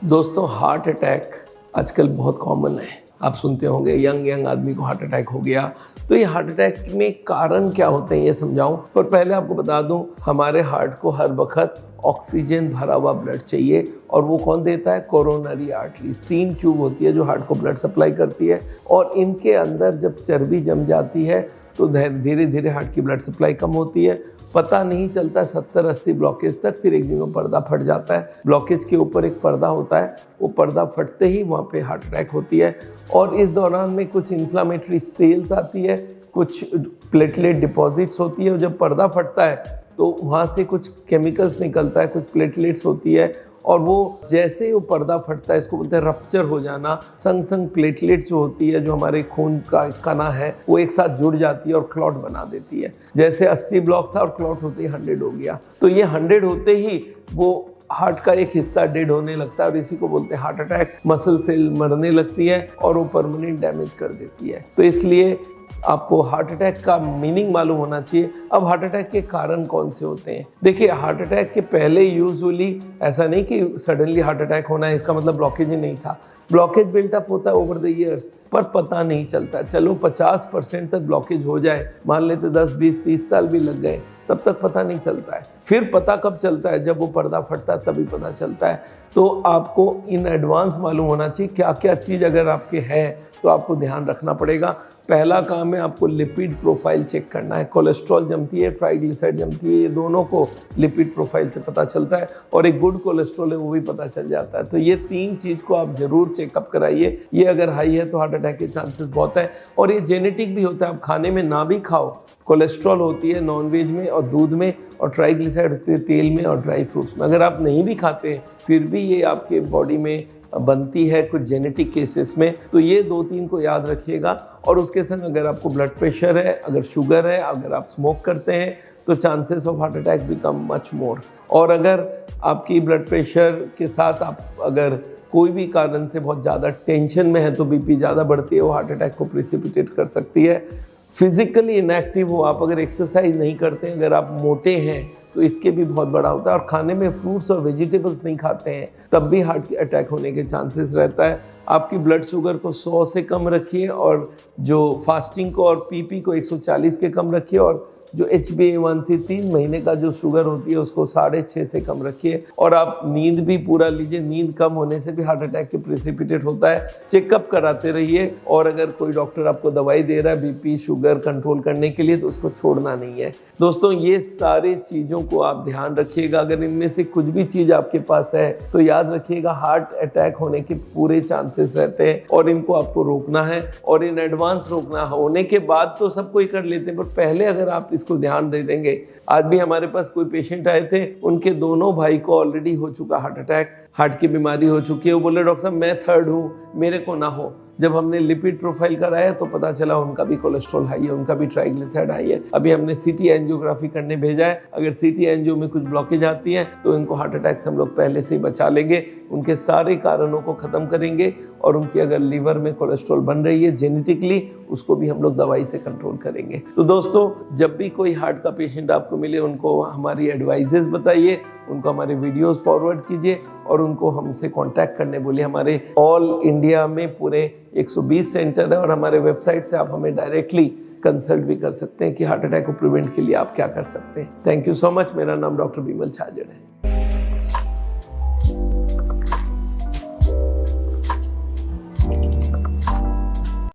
दोस्तों, heart attack आजकल बहुत कॉमन है। आप सुनते होंगे यंग आदमी को हार्ट अटैक हो गया। तो ये हार्ट अटैक में कारण क्या होते हैं ये समझाऊं। पर पहले आपको बता दूं, हमारे हार्ट को हर वक्त ऑक्सीजन भरा हुआ ब्लड चाहिए, और वो कौन देता है? Coronary arteries. 3 ट्यूब होती है जो हार्ट को ब्लड सप्लाई करती है, और इनके अंदर जब चर्बी जम जाती है तो धीरे धीरे हार्ट की ब्लड सप्लाई कम होती है। पता नहीं चलता 70-80 ब्लॉकेज तक, फिर एक दिन वो पर्दा फट जाता है। ब्लॉकेज के ऊपर एक पर्दा होता है, वो पर्दा फटते ही वहाँ पे हार्ट अटैक होती है। और इस दौरान में कुछ इन्फ्लामेटरी सेल्स आती है, कुछ प्लेटलेट डिपॉजिट्स होती है, और जब पर्दा फटता है तो वहाँ से कुछ केमिकल्स निकलता है, कुछ प्लेटलेट्स होती है, और वो जैसे ही वो पर्दा फटता है, इसको बोलते हैं रप्चर हो जाना। संग संग प्लेटलेट जो होती है, जो हमारे खून का कणा है, वो एक साथ जुड़ जाती है और क्लॉट बना देती है। जैसे 80 ब्लॉक था और क्लॉट होते ही 100 हो गया। तो ये 100 होते ही वो हार्ट का एक हिस्सा डेड होने लगता है, और इसी को बोलते हैं हार्ट अटैक। मसल सेल मरने लगती है और वो परमानेंट डैमेज कर देती है। तो इसलिए आपको हार्ट अटैक का मीनिंग मालूम होना चाहिए। अब हार्ट अटैक के कारण कौन से होते हैं? देखिए, हार्ट अटैक के पहले यूजुअली ऐसा नहीं कि सडनली हार्ट अटैक होना है, इसका मतलब ब्लॉकेज ही नहीं था। ब्लॉकेज बिल्टअप होता है ओवर द ईयर्स, पर पता नहीं चलता। चलो 50% तक ब्लॉकेज हो जाए, मान लेते 10, 20, 30 साल भी लग गए, तब तक पता नहीं चलता है। फिर पता कब चलता है? जब वो पर्दा फटता है, तभी पता चलता है। तो आपको इन एडवांस मालूम होना चाहिए क्या क्या चीज़ अगर आपके है तो आपको ध्यान रखना पड़ेगा। पहला काम है आपको लिपिड प्रोफाइल चेक करना है। कोलेस्ट्रॉल जमती है, ट्राइग्लिसराइड जमती है, ये दोनों को लिपिड प्रोफाइल से पता चलता है, और एक गुड कोलेस्ट्रॉल है वो भी पता चल जाता है। तो ये 3 चीज़ को आप जरूर चेकअप कराइए। ये अगर हाई है तो हार्ट अटैक के चांसेस बहुत है, और ये जेनेटिक भी होता है। आप खाने में ना भी खाओ, कोलेस्ट्रॉल होती है नॉनवेज में और दूध में, और ट्राइग्लिसराइड होती है तेल में और ड्राई फ्रूट्स में। अगर आप नहीं भी खाते फिर भी ये आपके बॉडी में बनती है कुछ जेनेटिक केसेस में। तो ये 2-3 को याद रखिएगा। और उसके संग अगर आपको ब्लड प्रेशर है, अगर शुगर है, अगर आप स्मोक करते हैं, तो chances of heart attack become much more. और अगर आपकी ब्लड प्रेशर के साथ आप अगर कोई भी कारण से बहुत ज़्यादा टेंशन में है तो बीपी ज़्यादा बढ़ती है, वो हार्ट अटैक को प्रिसिपिटेट कर सकती है। फिजिकली इनएक्टिव हो आप, अगर एक्सरसाइज नहीं करते, अगर आप मोटे हैं, तो इसके भी बहुत बड़ा होता है। और खाने में फ्रूट्स और वेजिटेबल्स नहीं खाते हैं, तब भी हार्ट अटैक होने के चांसेस रहता है। आपकी ब्लड शुगर को 100 से कम रखिए, और जो फास्टिंग को और पीपी को 140 के कम रखिए, और जो HbA1c 3 महीने का जो शुगर होती है उसको 6.5 से कम रखिए। और आप नींद भी पूरा लीजिए। नींद कम होने से भी हार्ट अटैक के प्रिसिपिटेट होता है। चेकअप कराते रहिए, और अगर कोई डॉक्टर आपको दवाई दे रहा है बीपी शुगर कंट्रोल करने के लिए, तो उसको छोड़ना नहीं है। दोस्तों, ये सारी चीज़ों को आप ध्यान रखिएगा। अगर इनमें से कुछ भी चीज़ आपके पास है तो याद रखिएगा हार्ट अटैक होने के पूरे चांसेस रहते हैं, और इनको आपको रोकना है, और इन एडवांस रोकना। होने के बाद तो सब कोई कर लेते हैं, पर पहले अगर आप इसको ध्यान दे देंगे। आज भी हमारे पास कोई पेशेंट आए थे, उनके दोनों भाई को ऑलरेडी हो चुका हार्ट अटैक, हार्ट की बीमारी हो चुकी है। वो बोले डॉक्टर साहब मैं 3rd हूँ, मेरे को ना हो। जब हमने लिपिड प्रोफाइल कराया तो पता चला उनका भी कोलेस्ट्रॉल हाई है, उनका भी ट्राइग्लिसराइड हाई है। अभी हमने CT एंजियोग्राफी करने भेजा है। अगर CT एंजियो में कुछ ब्लॉकेज आती है तो इनको हार्ट अटैक से हम लोग पहले से ही बचा लेंगे, उनके सारे कारणों को ख़त्म करेंगे, और उनकी अगर लीवर में कोलेस्ट्रॉल बन रही है जेनेटिकली, उसको भी हम लोग दवाई से कंट्रोल करेंगे। तो दोस्तों, जब भी कोई हार्ट का पेशेंट आपको मिले, उनको हमारी एडवाइजेस बताइए, उनको हमारे वीडियोस फॉरवर्ड कीजिए, और उनको हमसे कांटेक्ट करने बोलिए। हमारे ऑल इंडिया में पूरे 120 सेंटर है, और हमारे वेबसाइट से आप हमें डायरेक्टली कंसल्ट भी कर सकते हैं कि हार्ट अटैक को प्रिवेंट के लिए आप क्या कर सकते हैं। Thank you so much. मेरा नाम डॉक्टर बिमल छाजड़ है।